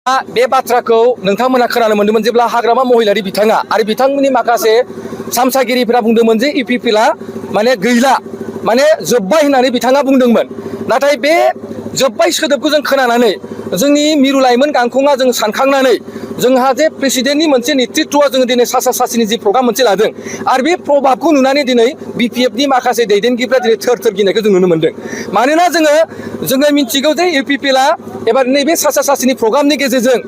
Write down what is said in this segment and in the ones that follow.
बे बाथ्राखौ नोंथांमोना खोनानो मोन्दोंमोन जेब्ला हाग्रामा महिलारि बिथाङा आरो बिथांमोननि माखासे सामसागिरिफोरा बुंदोंमोन जे इउपिपिएलआ माने गैला माने जोब्बाय होननानै बिथाङा बुंदोंमोन। नाथाय बे जोब्बाय सोदोबखौ जों खोनानानै जोंनि मिरु लाइमोन गांखंआ जों सानखांनानै जोंहा जे प्रेसिडेन्टनि मोनसे नेतृत्वआ जोङो दिनै सासा सासिनि जि प्रग्राम मोनसे लादों आरो बे प्रभाबखौ नुनानै दिनै बिपिएफनि माखासे दैदेनगिरिफ्रा दिनै थोर थोर गिनायखौ जों नुनो मोन्दों। मानोना जोङो मिन्थिगौ जे इउपिपिएलआ एबा नैबे सासा सासिनि प्रग्रामनि गेजेरजों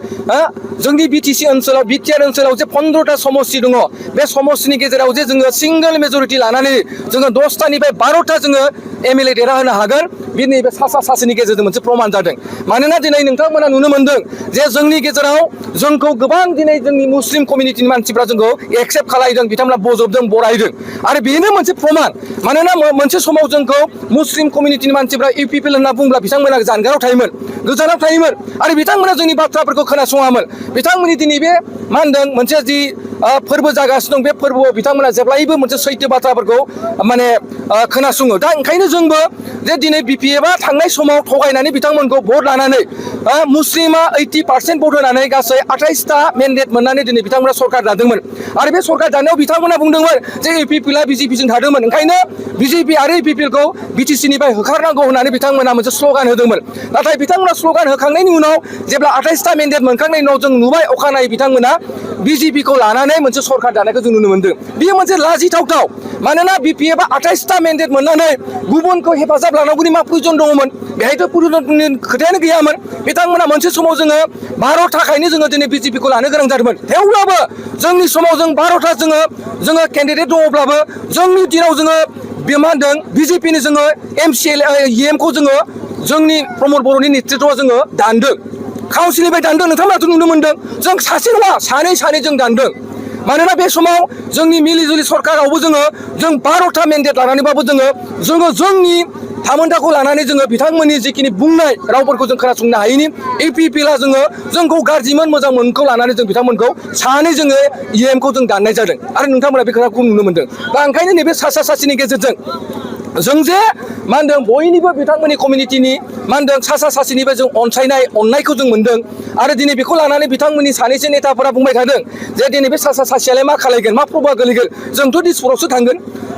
जोंनि बिटिसि ओनसोलाव बिटिआर ओनसोलाव जे 15टा समस्ति दङ बे समस्तिनि गेजेराव जे जोङो सिंगल मेजरिटि लानानै जोङो 10टानिफ्राय 12टा जोङो एमएलए देरहाहोनो हागोन बे नैबे सासा सासिनि गेजेरजों मोनसे प्रमान जादों। मानोना दिनै नोंथांमोना नुनो मोन्दों जे जोंनि गेजेराव जोंखौ गोबां दिनै जोंनि मुस्लिम कमिउनिटिनि मानसिफ्रा जोंखौ एक्सेप्ट खालायदों, बिथांमोना बजबदों, बरायदों आरो बेनो मोनसे प्रमान। मानोना मोनसे समाव जोंखौ मुस्लिम कमिउनिटिनि मानसिफ्रा इउपिपिएल होनना बुंब्ला बिथांमोना जानगाराव थायोमोन, गोजानाव थायोमोन आरो बिथांमोना जोंनि बाथ्राफोरखौ खोनासङामोन। बिथांमोननि दिनै बे मा होनदों मोनसे जि फोरबो जागासिनो दं बे फोरबोआव बिथांमोना जेब्लायबो मोनसे सैथो बाथ्राफोरखौ माने खोनासङो। दा ओंखायनो जोंबो जे दिनै बिपिएफआ थांनाय समाव थगायनानै बिथांमोनखौ भट लानानै मुस्लिमा 80% भट होनानै गासै 28टा मेन्डेट मोननानै दिनै बिथांमोना सरकार दादोंमोन आरो बे सरकार दानायाव बिथांमोना बुंदोंमोन जे इउपिपिएलआ बिजेपिजों थादोंमोन, ओंखायनो बिजेपि आरो इउपिपिएलखौ बिटिसिनिफ्राय होखारनांगौ होननानै बिथांमोना मोनसे स्ल'गान होदोंमोन। नाथाय बिथांमोना स्ल'गान होखांनायनि उनाव जेब्ला 28टा मेन्डेट मोनखांनायनि उनाव जों नुबाय अखानायै बिथांमोना बिजेपिखौ लानानै मोनसे सरकार दानायखौ जों नुनो मोन्दों। बेयो मोनसे लाजिथावथाव। मानोना बिपिएफआ 28टा मेन्डेट मोननानै गुबुनखौ हेफाजाब लानांगौनि मा प्रयजन दङमोन? बेहायथ' प्रयजननि खोथायानो गैयामोन। बिथांमोना मोनसे समाव जोङो 12 थाखायनो जोङो दिनै बिजेपिखौ लानो गोनां जादोंमोन। थेवब्लाबो जोंनि समाव जों 12टा जोङो केन्डिडेट दङब्लाबो जोंनि दिनाव जोङो बे मा होनदों बिजेपिनि जोङो एमखौ जोङो जोंनि प्रमद बर'नि नेतृत्वआव जोङो दानदों, काउन्सिलनिफ्राय दानदों। नोंथांमोनाथ' नुनो मोन्दों जों सासे नङा सानै जों दानदों। मानोना बे समाव जोंनि मिलिजुलि सरकारावबो जों 12टा मेन्डेट लानानैबाबो जोङो जोंनि थामोनथाखौ लानानै जोङो बिथांमोननि जिखिनि बुंनाय रावफोरखौ जों खोनासंनो हायैनि इउपिपिएलआ जोंखौ गाज्रिमोन मोजांमोनखौ लानानै जों बिथांमोनखौ सानै जोङो इएमखौ जों दाननाय जादों आरो नोंथांमोना बे खोथाखौ नुनो मोन्दों। दा ओंखायनो नैबे सासा सासिनि गेजेरजों जों जे मा होनदों बयनिबो बिथांमोननि कमिउनिटिनि मा होनदों सासा सासिनिफ्राय जों अननायखौ जों मोन्दों आरो दिनै बेखौ लानानै बिथांमोननि सानैसो नेताफोरा बुंबाय थादों जे दिनै बे सासा सासियालाय मा खालायगोन, मा प्रभाब गोलैगोन, जोंथ' दिसपुरावसो थांगोन,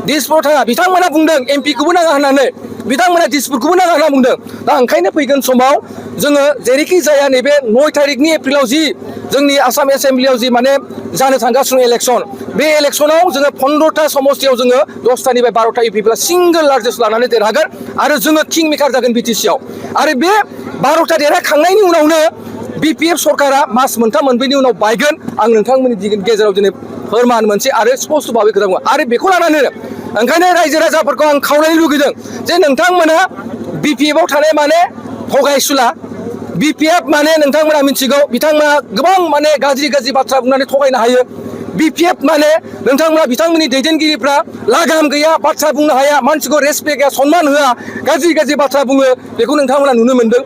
दिसपुराव थाङा। बिथांमोना बुंदों एमपिखौबो नाङा होननानै, बिथांमोना दिसपुरखौबो नाङा होनना बुंदों। दा ओंखायनो फैगोन समाव जोङो जेरैखि जाया नैबे 9 तारिखनि एप्रिलाव जि जोंनि आसाम एसेम्ब्लियाव जि माने जानो थांगासिनो इलेक्सन, बे इलेक्सनाव जोङो 15टा समस्तियाव जोङो 10टानिफ्राय 12टा इउपिपिएलआ सिंगल लार्जेस्ट लानानै देरहागोन आरो जोङो किं मेकार जागोन बिटिसिआव। आरो बे 12टा देरहाखांनायनि उनावनो बिपिएफ सरकारा मास मोनथाम मोनब्रैनि उनाव बायगोन। आं नोंथांमोननि गेजेराव दिनै फोरमान मोनसे आरो स्पस्ट भाबै खोथा बुङो आरो बेखौ लानानै ओंखायनो रायजो राजाफोरखौ आं खावलायनो लुगैदों जे नोंथांमोना बिपिएफआव थानाय माने थगायसुला। बिपिएफ माने नोंथांमोना मिथिगौ बिथांमोना गोबां माने गाज्रि बाथ्रा बुंनानै थगायनो हायो। बिपिएफ माने नोंथांमोना बिथांमोननि दैदेनगिरिफ्रा लागाम गैया, बाथ्रा बुंनो हाया, मानसिखौ रेसपेक्ट गैया, सनमान होआ, गाज्रि बाथ्रा बुङो, बेखौ नोंथांमोना नुनो मोन्दों।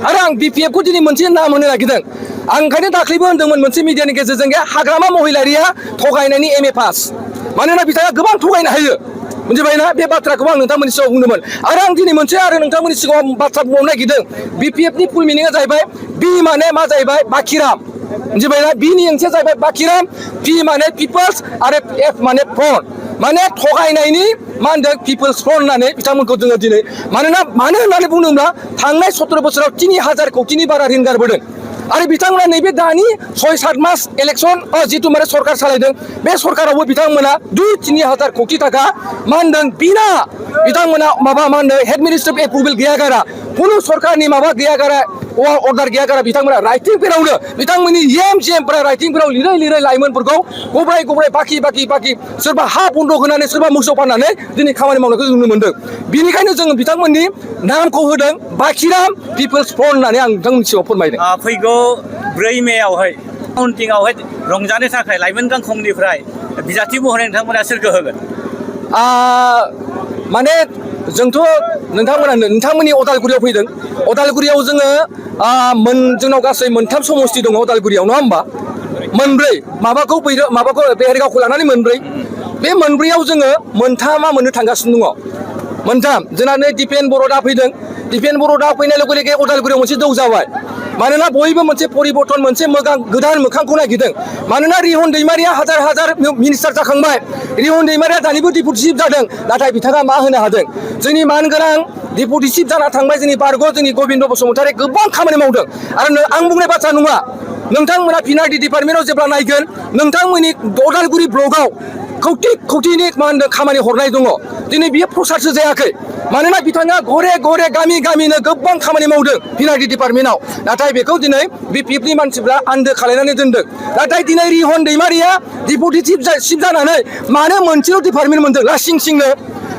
आरो आं बिपिएफखौ दिनै मोनसे नाम होनो नागिरदों। आं ओंखायनो दाख्लैबो होनदोंमोन मोनसे मिडियानि गेजेरजों हाग्रामा महिलारिया थगायनायनि एमए पास। मानोना बिथाङा गोबां थगायनो हायो, मिथिबायना? बे बाथ्राखौ आं नोंथांमोननि सिगाङाव बुंदोंमोन आरो आं दिनै मोनसे आरो नोंथांमोननि सिगाङाव बाथ्रा बुंबावनो नागिरदों। बिपिएफनि फुल मिनिंआ जाहैबाय बि माने मा जाहैबाय बाखिराम, मिथिबायना? बिनि ओंथिया जाहैबाय बाखिराम, पि माने पिपल्स आरो एफ माने फ्रन्ट, माने थगायनायनि मा होनदों पिपल्स फ्रन्ट होननानै बिथांमोनखौ जोङो दिनै मानो होननानै बुंदोंब्ला थांनाय 17 बोसोराव 3000 कौटिनि बारा ऋण गारबोदों आरो बिथांमोना नैबे दानि 6-7 मास इलेक्सन जिथु माने सरकार सालायदों बे सरकारावबो बिथांमोना 2-3,000 कौटि थाखा मा होनदों बिना बिथांमोना माबा मा होनदों एडमिनिस्ट्रेटिभ एप्रुभेल गैया गारा, खुनु सरकारनि माबा गैया गारा, अर्डार गैया गारा, बिथांमोना राइटिंफोरावनो बिथांमोननि एमजिएमफोरा राइटिंफोराव लिरै लाइमोनफोरखौ गब्राय बाखि सोरबा हा बन्दक होनानै सोरबा मोसौ फाननानै दिनै खामानि मावनायखौ जों नुनो मोन्दों। बिनिखायनो जोङो बिथांमोननि नामखौ होदों बाखिराम पिपल्स फ्रन्ट होननानै आं नोंथांमोननि सिगाङाव फोरमायदों। फैगौ 4 मेआवहाय काउन्टिंआवहाय रंजानो थाखाय लाइमोन गांखंनिफ्राय बिजाथि महरै नोंथांमोना सोरखौ होगोन? माने जोंथ' नोंथांमोननि अदालगुरियाव फैदों। अदालगुरियाव जोङो जोंनाव गासै 3 समस्ति दङ अदालगुरियाव, नङा होमबा? 4 माबाखौ बेहेरगावखौ लानानै 4, बे 4आव जोङो 3 मोननो थांगासिनो दङ। 3 जोंना नै दिपेन बर' दा फैदों। दिपेन बर'दा फैनाय लोगो लोगो उदालगुरियाव मोनसे दौ जाबाय मानोना बयबो मोनसे परिबर्तन मोनसे गोदान मोखांखौ नागिरदों मानोना रिहन दैमारिया हाजार हाजार मिनिस्टार जाखांबाय रिहन दैमारिया दानिबो डिपुटि चिफ जादों नाथाय बिथाङा मा होनो हादों जोंनि मानगोनां डिपुटि चिफ जाना थांबाय जोंनि बारग' जोंनि गबिन्द बसुमतारी गोबां खामानि मावदों आरो आं बुंनाय बाथ्रा नङा नोंथांमोना पिनारडि डिपार्टमेन्टआव जेब्ला नायगोन नोंथांमोननि उदालगुरि ब्लकआव खौथि मा होनदों खामानि हरनाय दङ दिनै बियो प्रसारसो जायाखै मानोना बिथाङा घरे घरे गामि गामिनो गोबां खामानि मावदों पिनारडि डिपार्टमेन्टआव नाथाय बेखौ दिनै बिपिएफनि मानसिफ्रा आन्दो खालायनानै दोनदों नाथाय दिनै रिहन दैमारिया डिपुटि चिफ जानानै मानो मोनसेल' डिपार्टमेन्ट मोनदों लासिं सिंनो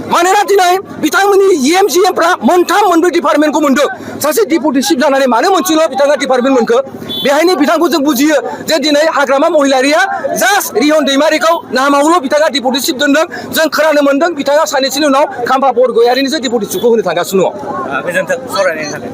मानोना दिनै बिथांमोननि EMGMफ्रा मोनथाम मोनब्रै डिपार्टमेन्टखौ मोनदों सासे डिपुटि चिफ जानानै मानो मोनसेल' बिथाङा डिपार्टमेन्ट मोनखो बेहायनो बिथांखौ जों बुजियो जे दिनै हाग्रामा महिलारिया जास्ट रिहन दैमारिखौ नामावल' बिथाङा डिपुटि चिफ दोनदों जों खोनानो मोनदों बिथाङा साननैसोनि उनाव खाम्फा बरगयारिनिसो डिपुटि चिफखौ होनो थांगासिनो दङ गोजोन्थों सावरायनायनि थाखाय